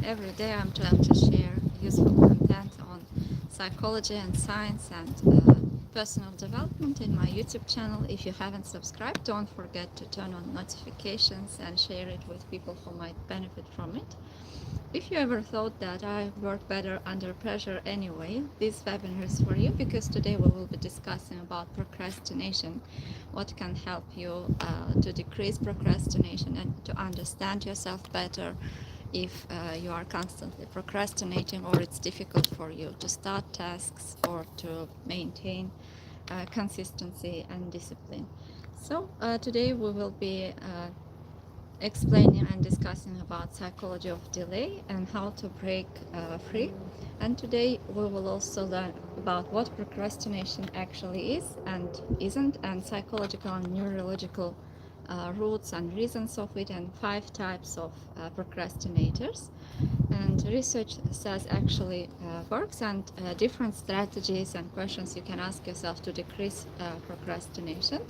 every day I'm trying to share useful content on psychology and science and personal development in my YouTube channel. If you haven't subscribed, don't forget to turn on notifications and share it with people who might benefit from it. If you ever thought that I work better under pressure anyway, this webinar is for you, because today we will be discussing about procrastination, what can help you to decrease procrastination and to understand yourself better if you are constantly procrastinating or it's difficult for you to start tasks or to maintain consistency and discipline. So today we will be explaining and discussing about psychology of delay and how to break free. And today we will also learn about what procrastination actually is and isn't, and psychological and neurological roots and reasons of it, and 5 types of procrastinators. And research says actually works, and different strategies and questions you can ask yourself to decrease procrastination.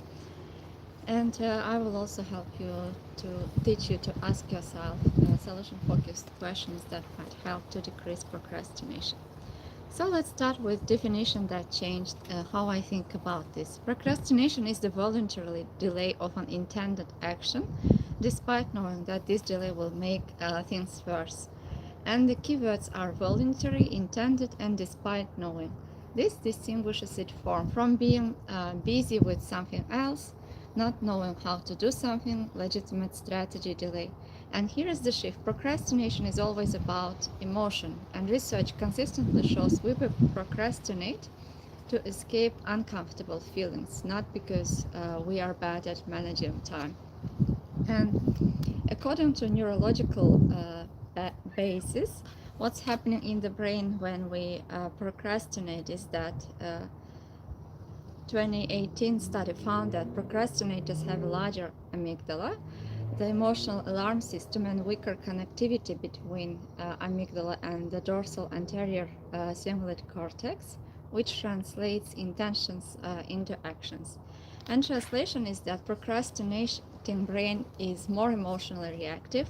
And I will also help you to teach you to ask yourself solution-focused questions that might help to decrease procrastination. So let's start with definition that changed how I think about this. Procrastination is the voluntary delay of an intended action, despite knowing that this delay will make things worse. And the keywords are voluntary, intended, and despite knowing. This distinguishes it from being busy with something else, not knowing how to do something, legitimate strategy delay. And here is the shift. Procrastination is always about emotion, and research consistently shows we procrastinate to escape uncomfortable feelings, not because we are bad at managing time. And according to neurological basis, what's happening in the brain when we procrastinate is that 2018 study found that procrastinators have a larger amygdala, the emotional alarm system, and weaker connectivity between amygdala and the dorsal anterior cingulate cortex, which translates intentions into actions. And translation is that procrastinating brain is more emotionally reactive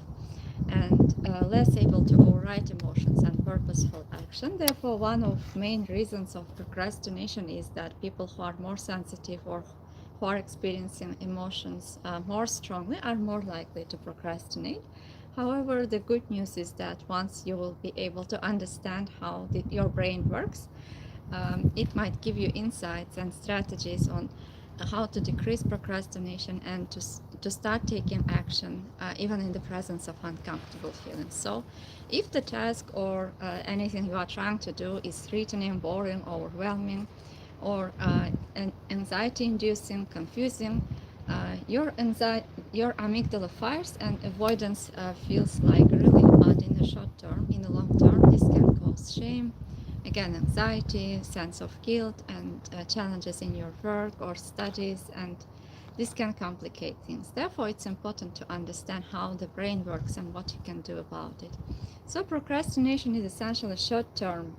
and less able to override emotions and purposeful action. Therefore, one of main reasons of procrastination is that people who are more sensitive or who are experiencing emotions more strongly are more likely to procrastinate. However, the good news is that once you will be able to understand how your brain works, it might give you insights and strategies on how to decrease procrastination and to start taking action even in the presence of uncomfortable feelings. So if the task or anything you are trying to do is threatening, boring, overwhelming, or anxiety inducing, confusing, your amygdala fires and avoidance feels like relief. But in the short term, in the long term, this can cause shame, again anxiety, sense of guilt, and challenges in your work or studies, and this can complicate things. Therefore, it's important to understand how the brain works and what you can do about it. So procrastination is essentially short-term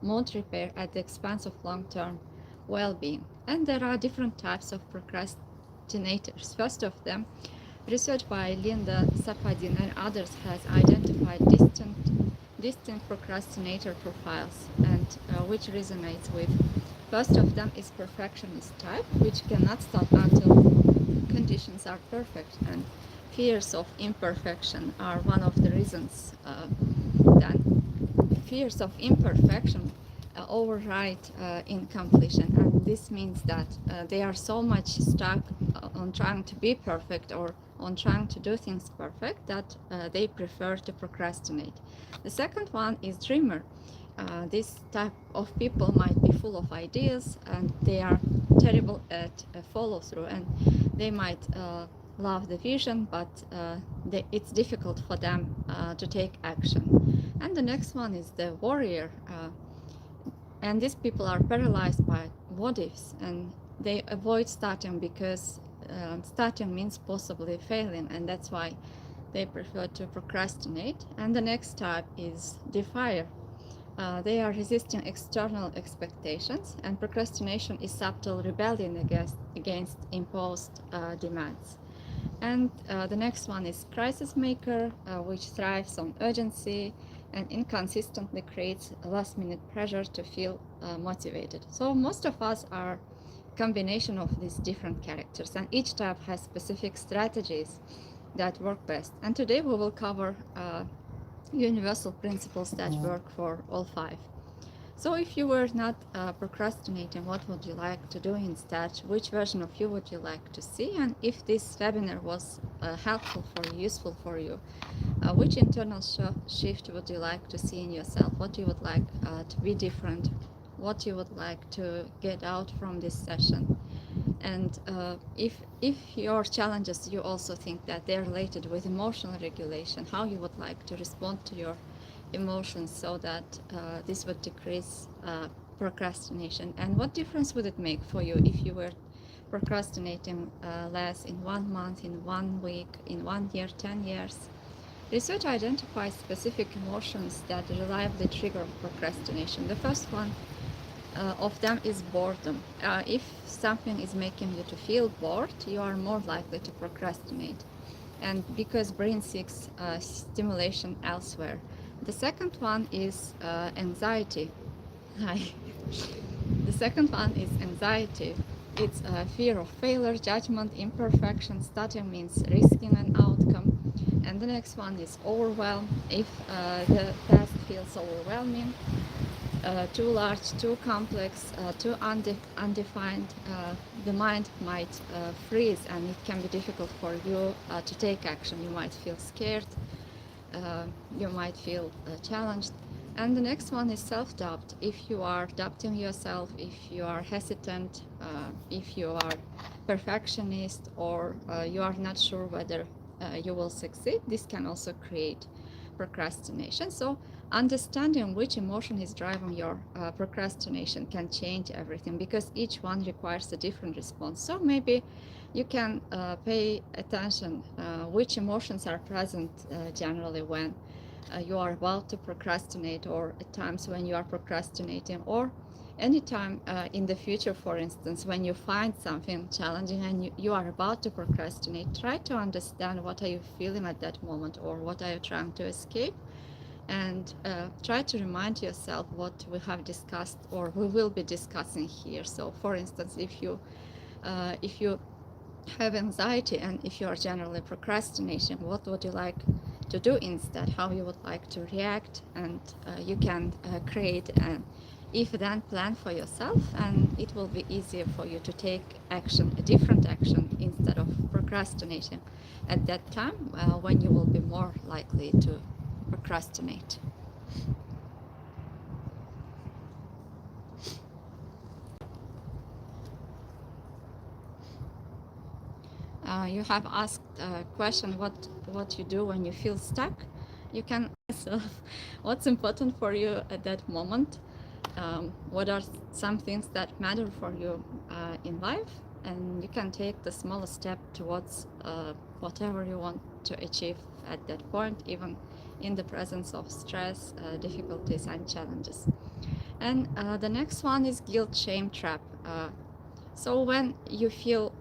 mood repair at the expense of long-term well-being. And there are different types of procrastinators. First of them, research by Linda Sapadin and others has identified distinct procrastinator profiles, and which resonates with. First of them is perfectionist type, which cannot stop until conditions are perfect, and fears of imperfection are one of the reasons that fears of imperfection override incompletion, and this means that they are so much stuck on trying to be perfect or on trying to do things perfect that they prefer to procrastinate. The second one is dreamer. This type of people might be full of ideas and they are terrible at follow through, and they might love the vision, but it's difficult for them to take action. And the next one is the warrior. And these people are paralyzed by what ifs, and they avoid starting because starting means possibly failing, and that's why they prefer to procrastinate. And the next type is defier. They are resisting external expectations, and procrastination is subtle rebellion against imposed demands. And the next one is crisis maker, which thrives on urgency, and inconsistently creates a last-minute pressure to feel motivated. So most of us are combination of these different characters, and each type has specific strategies that work best. And today we will cover universal principles that work for all five. So if you were not procrastinating, what would you like to do instead? Which version of you would you like to see? And if this webinar was helpful for you, useful for you, which internal shift would you like to see in yourself? What you would like to be different? What you would like to get out from this session? And if your challenges, you also think that they're related with emotional regulation, how you would like to respond to your emotions so that this would decrease procrastination, and what difference would it make for you if you were procrastinating less in 1 month, in 1 week, in 1 year, 10 years? Research identifies specific emotions that reliably trigger procrastination. The first one of them is boredom. If something is making you to feel bored, you are more likely to procrastinate, and because brain seeks stimulation elsewhere. The second one is anxiety. Hi. The second one is anxiety. It's fear of failure, judgment, imperfection. Studying means risking an outcome. And the next one is overwhelm. If the task feels overwhelming, too large, too complex, too undefined, the mind might freeze, and it can be difficult for you to take action. You might feel scared, you might feel challenged. And the next one is self-doubt. If you are doubting yourself, if you are hesitant, if you are perfectionist, or you are not sure whether you will succeed, this can also create procrastination. So understanding which emotion is driving your procrastination can change everything, because each one requires a different response. So maybe you can pay attention which emotions are present generally when you are about to procrastinate, or at times when you are procrastinating, or anytime in the future, for instance, when you find something challenging and you are about to procrastinate. Try to understand what are you feeling at that moment, or what are you trying to escape, and try to remind yourself what we have discussed or we will be discussing here. So for instance, if you have anxiety, and if you are generally procrastinating, what would you like to do instead? How you would like to react? And you can create an if-then plan for yourself, and it will be easier for you to take action, a different action, instead of procrastinating at that time when you will be more likely to procrastinate. You have asked a question, what you do when you feel stuck. You can ask yourself what's important for you at that moment, what are some things that matter for you in life, and you can take the smallest step towards whatever you want to achieve at that point, even in the presence of stress, difficulties, and challenges. And the next one is guilt shame trap. So when you feel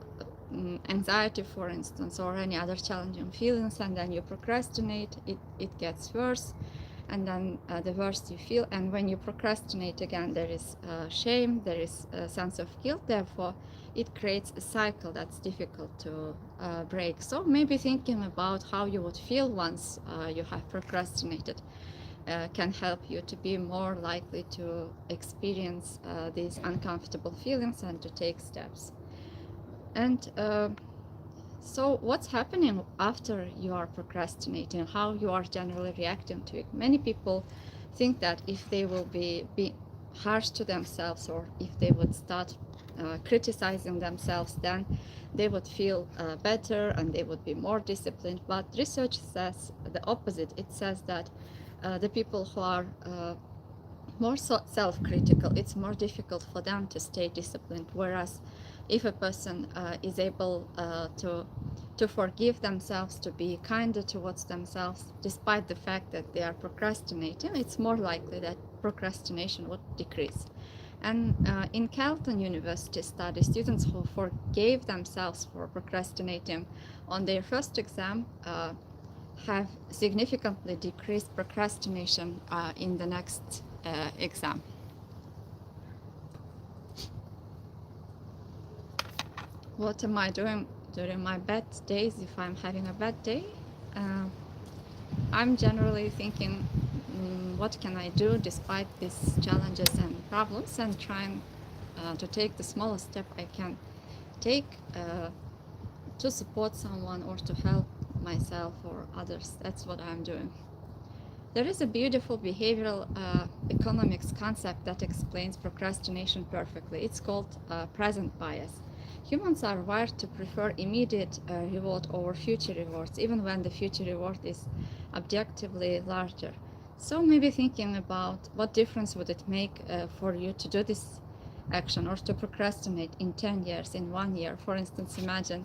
anxiety, for instance, or any other challenging feelings, and then you procrastinate, it gets worse, and then the worse you feel. And when you procrastinate again, there is shame, there is a sense of guilt. Therefore, it creates a cycle that's difficult to break. So maybe thinking about how you would feel once you have procrastinated can help you to be more likely to experience these uncomfortable feelings and to take steps. And so what's happening after you are procrastinating? How you are generally reacting to it? Many people think that if they will be harsh to themselves, or if they would start criticizing themselves, then they would feel better and they would be more disciplined. But research says the opposite. It says that the people who are more self-critical, it's more difficult for them to stay disciplined. Whereas if a person is able to forgive themselves, to be kinder towards themselves, despite the fact that they are procrastinating, it's more likely that procrastination would decrease. And in Carleton University study, students who forgave themselves for procrastinating on their first exam have significantly decreased procrastination in the next exam. What am I doing during my bad days if I'm having a bad day? I'm generally thinking, what can I do despite these challenges and problems, and trying to take the smallest step I can take to support someone or to help myself or others. That's what I'm doing. There is a beautiful behavioral economics concept that explains procrastination perfectly. It's called present bias. Humans are wired to prefer immediate reward over future rewards, even when the future reward is objectively larger. So maybe thinking about what difference would it make for you to do this action or to procrastinate in 10 years, in 1 year. For instance, imagine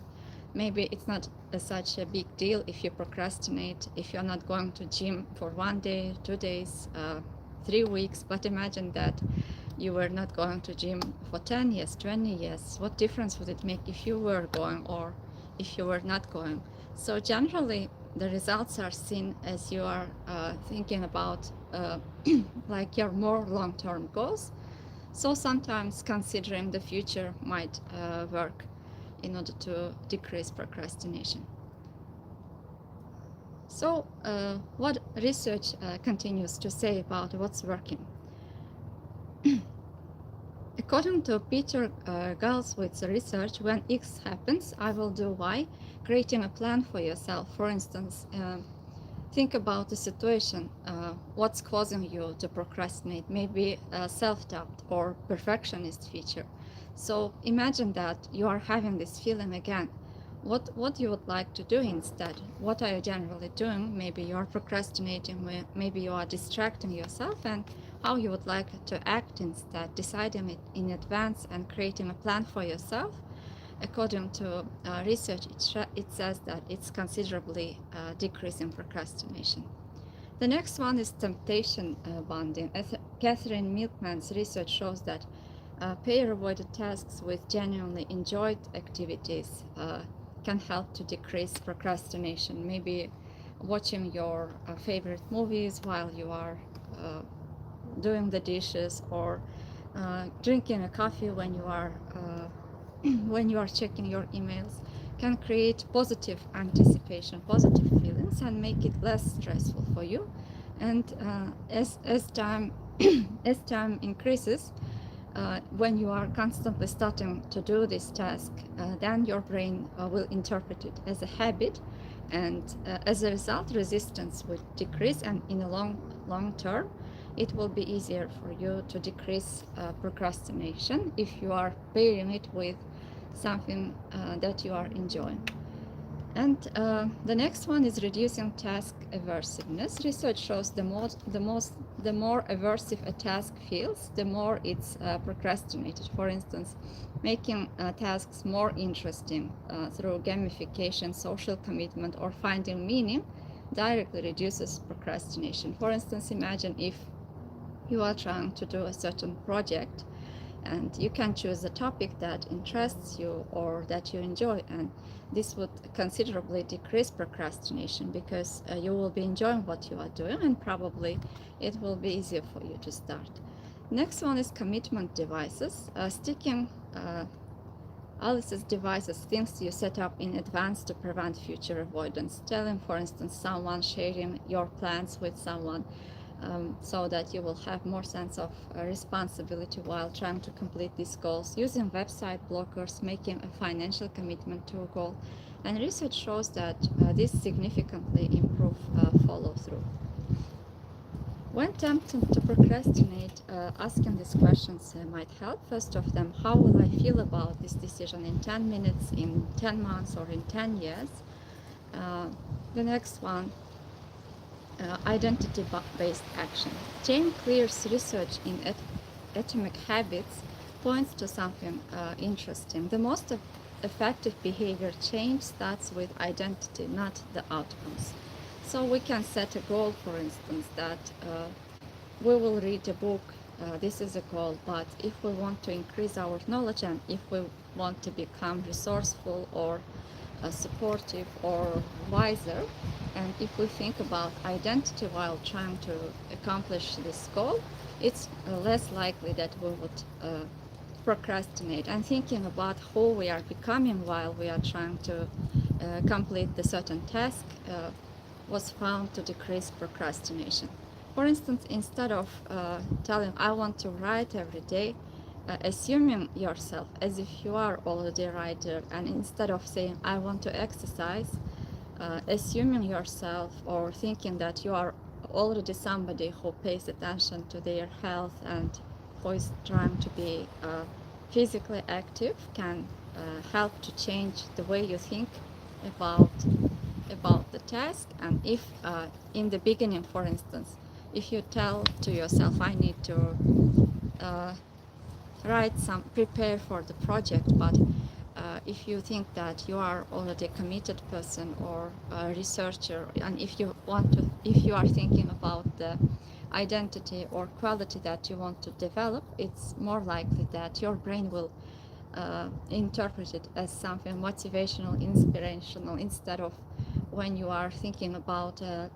maybe it's not such a big deal if you procrastinate, if you're not going to gym for 1 day, 2 days, 3 weeks, but imagine that you were not going to gym for 10 years, 20 years. What difference would it make if you were going or if you were not going? So generally, the results are seen as you are thinking about like your more long-term goals. So sometimes considering the future might work in order to decrease procrastination. So what research continues to say about what's working? According to Peter Galsworth's research, when X happens, I will do Y, creating a plan for yourself. For instance, think about the situation, what's causing you to procrastinate, maybe self-doubt or perfectionist feature. So imagine that you are having this feeling again. What you would like to do instead? What are you generally doing? Maybe you are procrastinating, maybe you are distracting yourself, and how you would like to act instead, deciding it in advance and creating a plan for yourself. According to research, it says that it's considerably decreasing procrastination. The next one is temptation bonding. Catherine Milkman's research shows that pair-avoided tasks with genuinely enjoyed activities can help to decrease procrastination. Maybe watching your favorite movies while you are doing the dishes, or drinking a coffee when you are when you are checking your emails, can create positive anticipation, positive feelings, and make it less stressful for you. And as time as time increases, when you are constantly starting to do this task, then your brain will interpret it as a habit, and as a result, resistance will decrease, and in a long term, it will be easier for you to decrease procrastination if you are pairing it with something that you are enjoying. And the next one is reducing task aversiveness. Research shows the more aversive a task feels, the more it's procrastinated. For instance, making tasks more interesting through gamification, social commitment, or finding meaning directly reduces procrastination. For instance, imagine if you are trying to do a certain project, and you can choose a topic that interests you or that you enjoy, and this would considerably decrease procrastination because you will be enjoying what you are doing, and probably it will be easier for you to start. Next one is commitment devices. Sticking Alice's devices, things you set up in advance to prevent future avoidance. Telling, for instance, someone, sharing your plans with someone, so that you will have more sense of responsibility while trying to complete these goals. Using website blockers, making a financial commitment to a goal. And research shows that this significantly improve follow-through. When tempted to procrastinate, asking these questions might help. First of them, how will I feel about this decision in 10 minutes, in 10 months, or in 10 years? The next one, identity-based action. James Clear's research in atomic habits points to something interesting. The most effective behavior change starts with identity, not the outcomes. So we can set a goal, for instance, that we will read a book. This is a goal, but if we want to increase our knowledge, and if we want to become resourceful or supportive or wiser. And if we think about identity while trying to accomplish this goal, it's less likely that we would procrastinate. And thinking about who we are becoming while we are trying to complete the certain task was found to decrease procrastination. For instance, instead of telling I want to write every day, assuming yourself as if you are already a writer, and instead of saying I want to exercise, assuming yourself or thinking that you are already somebody who pays attention to their health and who is trying to be physically active can help to change the way you think about the task. And if in the beginning, for instance, if you tell to yourself I need to uh, prepare for the project, but if you think that you are already a committed person or a researcher, and if you are thinking about the identity or quality that you want to develop, it's more likely that your brain will interpret it as something motivational, inspirational, instead of when you are thinking about a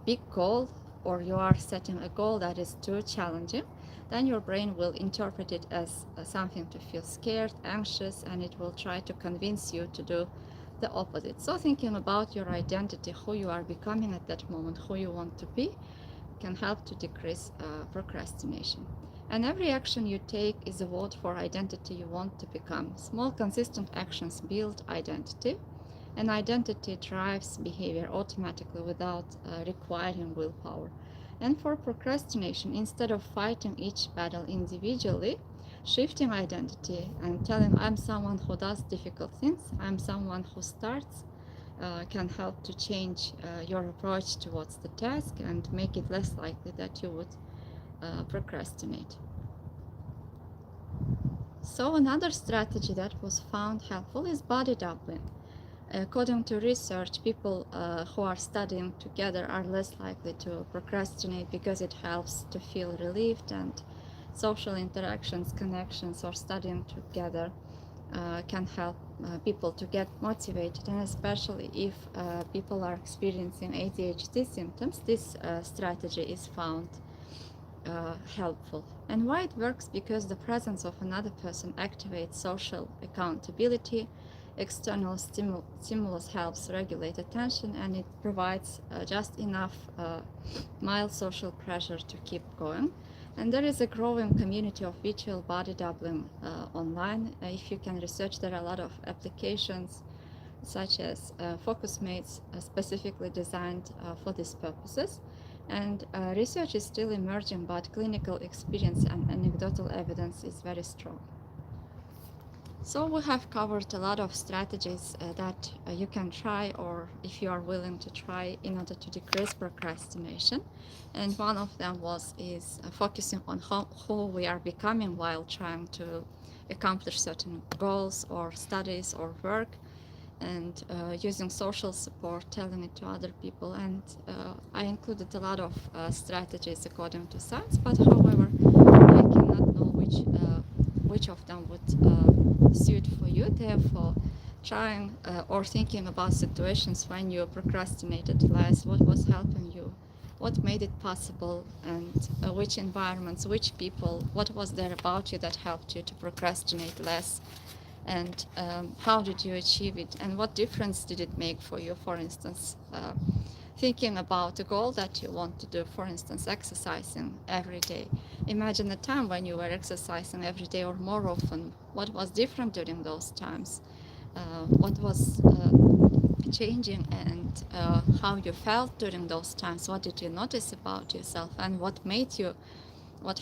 big goal or you are setting a goal that is too challenging, then your brain will interpret it as something to feel scared, anxious, and it will try to convince you to do the opposite. So thinking about your identity, who you are becoming at that moment, who you want to be, can help to decrease procrastination. And every action you take is a vote for identity you want to become. Small, consistent actions build identity, and identity drives behavior automatically without requiring willpower. And for procrastination, instead of fighting each battle individually, shifting identity and telling I'm someone who does difficult things, I'm someone who starts, can help to change your approach towards the task and make it less likely that you would procrastinate. So another strategy that was found helpful is body doubling. According to research, people who are studying together are less likely to procrastinate because it helps to feel relieved, and social interactions, connections, or studying together can help people to get motivated. And especially if people are experiencing ADHD symptoms, this strategy is found helpful. And why it works? Because the presence of another person activates social accountability. External stimulus helps regulate attention, and it provides just enough mild social pressure to keep going. And there is a growing community of virtual body doubling online. If you can research, there are a lot of applications such as focus mates specifically designed for these purposes. And research is still emerging, but clinical experience and anecdotal evidence is very strong. So we have covered a lot of strategies that you can try, or if you are willing to try, in order to decrease procrastination. And one of them is focusing on who we are becoming while trying to accomplish certain goals or studies or work, and using social support, telling it to other people. And I included a lot of strategies according to science, but however, I cannot know which of them would suit for you. Therefore, trying or thinking about situations when you procrastinated less, what was helping you, what made it possible, and which environments, which people, what was there about you that helped you to procrastinate less, and how did you achieve it, and what difference did it make for you. For instance, thinking about a goal that you want to do, for instance, exercising every day. Imagine a time when you were exercising every day or more often. What was different during those times? What was changing, and how you felt during those times? What did you notice about yourself, and what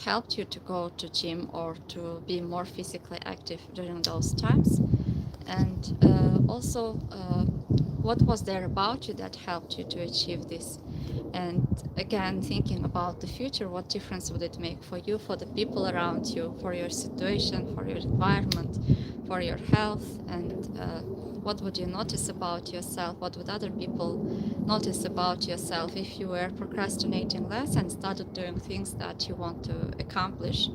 helped you to go to gym or to be more physically active during those times? And also, what was there about you that helped you to achieve this? And again, thinking about the future, what difference would it make for you, for the people around you, for your situation, for your environment, for your health? And what would you notice about yourself? What would other people notice about yourself if you were procrastinating less and started doing things that you want to accomplish?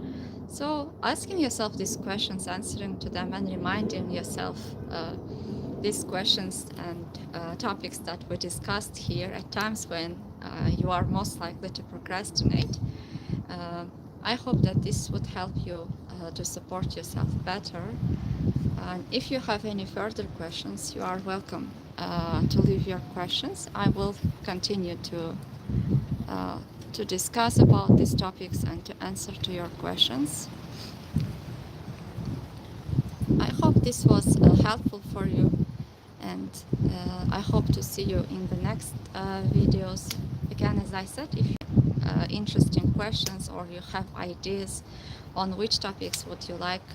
So asking yourself these questions, answering to them, and reminding yourself these questions and topics that we discussed here at times when you are most likely to procrastinate. Uh, I hope that this would help you to support yourself better. And if you have any further questions, you are welcome to leave your questions. I will continue to discuss about these topics and to answer to your questions. I hope this was helpful for you, and I hope to see you in the next videos. Again, as I said, if you have interesting questions or you have ideas on which topics would you like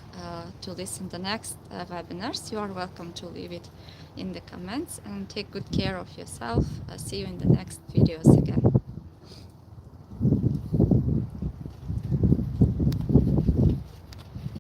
to listen the next webinars, you are welcome to leave it in the comments, and take good care of yourself. See you in the next videos again.